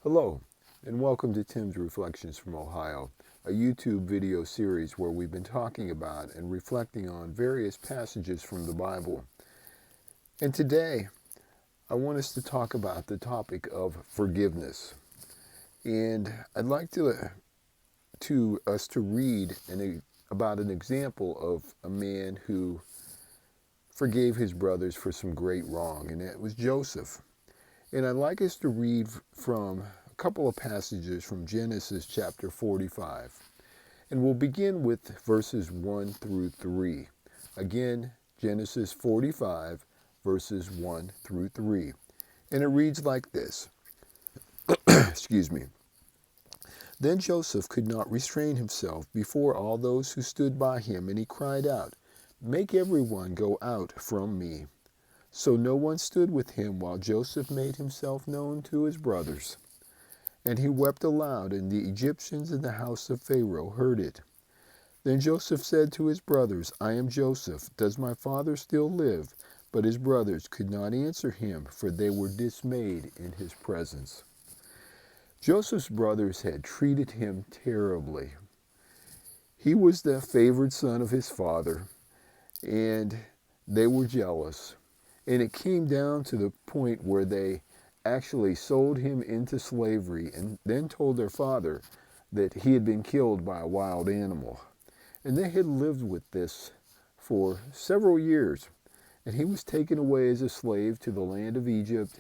Hello, and welcome to Tim's Reflections from Ohio, a YouTube video series where we've been talking about and reflecting on various passages from the Bible. And today, I want us to talk about the topic of forgiveness. And I'd like us to read about an example of a man who forgave his brothers for some great wrong, and that was Joseph. And I'd like us to read from a couple of passages from Genesis chapter 45. And we'll begin with verses 1 through 3. Again, Genesis 45, verses 1 through 3. And it reads like this. Excuse me. Then Joseph could not restrain himself before all those who stood by him, and he cried out, "Make everyone go out from me." So no one stood with him while Joseph made himself known to his brothers. And he wept aloud, and the Egyptians in the house of Pharaoh heard it. Then Joseph said to his brothers, "I am Joseph. Does my father still live?" But his brothers could not answer him, for they were dismayed in his presence. Joseph's brothers had treated him terribly. He was the favored son of his father, and they were jealous. And it came down to the point where they actually sold him into slavery and then told their father that he had been killed by a wild animal. And they had lived with this for several years. And he was taken away as a slave to the land of Egypt.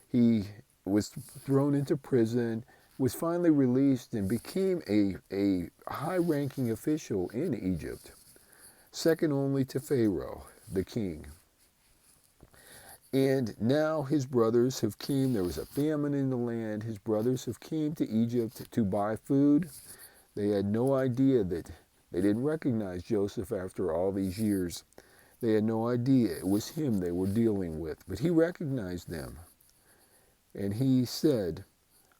He was thrown into prison, was finally released, and became a high-ranking official in Egypt, second only to Pharaoh, the king. And now his brothers have came. There was a famine in the land. His brothers have came to Egypt to buy food. They had no idea that they didn't recognize Joseph after all these years. They had no idea it was him they were dealing with. But he recognized them. And he said,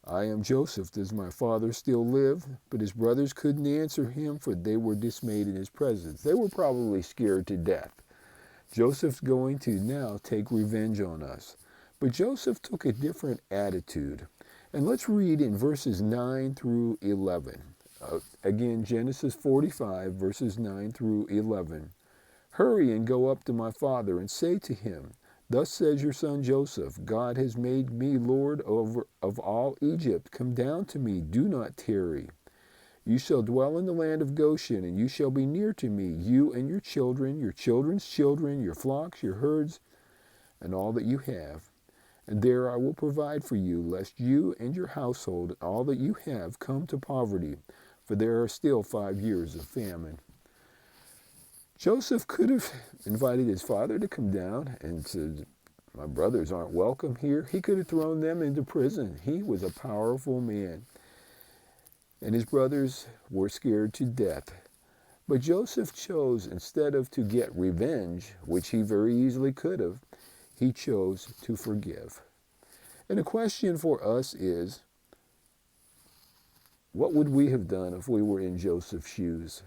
"I am Joseph. Does my father still live?" But his brothers couldn't answer him, for they were dismayed in his presence. They were probably scared to death. Joseph's going to now take revenge on us. But Joseph took a different attitude. And let's read in verses 9 through 11. Again, Genesis 45, verses 9 through 11. "Hurry and go up to my father and say to him, 'Thus says your son Joseph, God has made me Lord of all Egypt. Come down to me, do not tarry. You shall dwell in the land of Goshen, and you shall be near to me, you and your children's children, your flocks, your herds, and all that you have. And there I will provide for you, lest you and your household, all that you have, come to poverty, for there are still 5 years of famine.'" Joseph could have invited his father to come down and said, "My brothers aren't welcome here." He could have thrown them into prison. He was a powerful man. And his brothers were scared to death. But Joseph chose, instead of to get revenge, which he very easily could have, he chose to forgive. And the question for us is, what would we have done if we were in Joseph's shoes?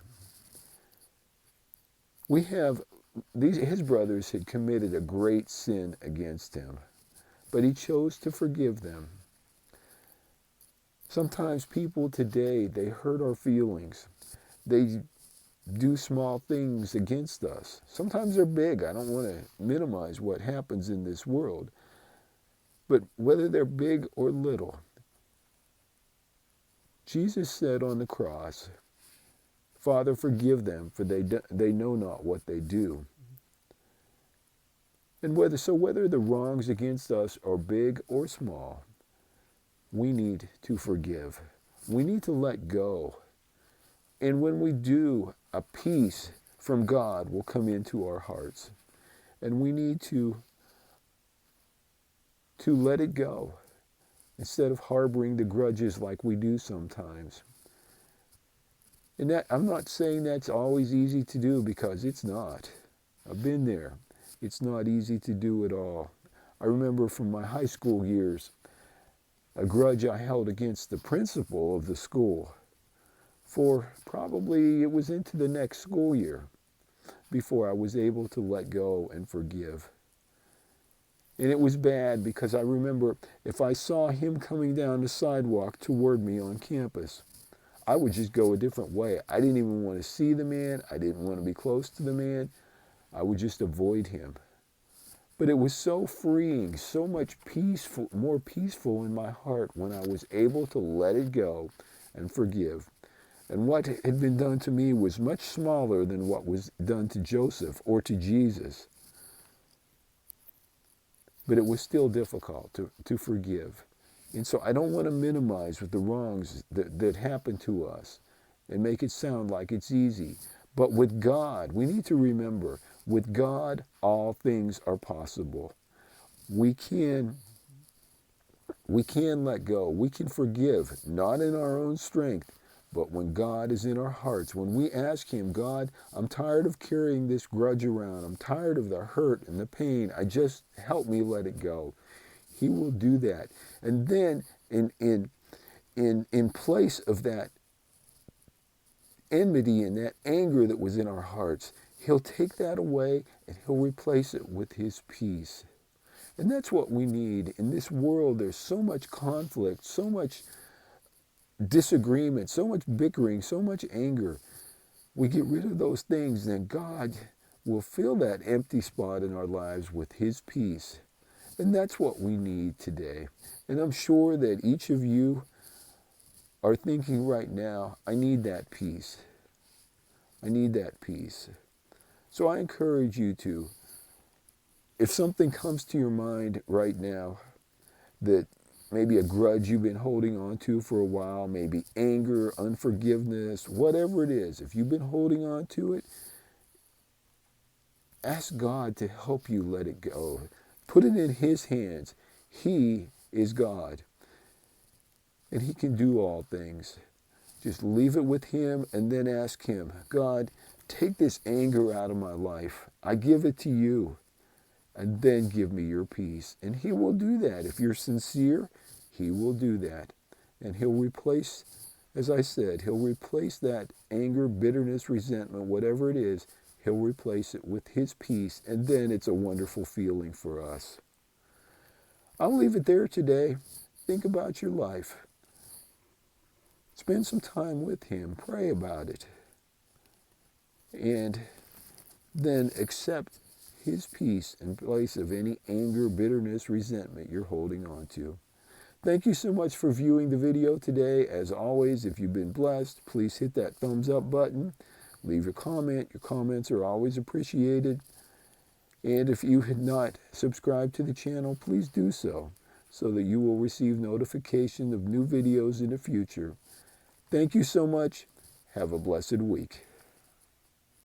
His brothers had committed a great sin against him, but he chose to forgive them. Sometimes people today, they hurt our feelings. They do small things against us. Sometimes they're big. I don't want to minimize what happens in this world. But whether they're big or little, Jesus said on the cross, "Father, forgive them, for they know not what they do." And whether the wrongs against us are big or small, we need to forgive. We need to let go. And when we do, a peace from God will come into our hearts. And we need to let it go instead of harboring the grudges like we do sometimes. And I'm not saying that's always easy to do, because it's not. I've been there. It's not easy to do at all. I remember from my high school years, a grudge I held against the principal of the school for probably, it was into the next school year before I was able to let go and forgive. And it was bad because I remember if I saw him coming down the sidewalk toward me on campus, I would just go a different way. I didn't even want to see the man. I didn't want to be close to the man. I would just avoid him. But it was so freeing, so much peaceful, more peaceful in my heart when I was able to let it go and forgive. And what had been done to me was much smaller than what was done to Joseph or to Jesus. But it was still difficult to forgive. And so I don't want to minimize the wrongs that happen to us and make it sound like it's easy. But with God, we need to remember, with God, all things are possible. We can let go. We can forgive, not in our own strength, but when God is in our hearts. When we ask him, God, I'm tired of carrying this grudge around. I'm tired of the hurt and the pain. Just help me let it go. He will do that. And then in place of that enmity and that anger that was in our hearts, he'll take that away and he'll replace it with his peace. And that's what we need. In this world, there's so much conflict, so much disagreement, so much bickering, so much anger. We get rid of those things, then God will fill that empty spot in our lives with his peace. And that's what we need today. And I'm sure that each of you are thinking right now, I need that peace. I need that peace. So I encourage you to, if something comes to your mind right now, that maybe a grudge you've been holding on to for a while, maybe anger, unforgiveness, whatever it is, if you've been holding on to it, ask God to help you let it go. Put it in his hands. He is God. And he can do all things. Just leave it with him and then ask him, God, take this anger out of my life. I give it to you. And then give me your peace. And he will do that. If you're sincere, he will do that. And he'll replace, as I said, he'll replace that anger, bitterness, resentment, whatever it is, he'll replace it with his peace. And then it's a wonderful feeling for us. I'll leave it there today. Think about your life. Spend some time with him. Pray about it. And then accept his peace in place of any anger, bitterness, resentment you're holding on to. Thank you so much for viewing the video today. As always, if you've been blessed, please hit that thumbs up button. Leave your comment. Your comments are always appreciated. And if you had not subscribed to the channel, please do so that you will receive notification of new videos in the future. Thank you so much. Have a blessed week.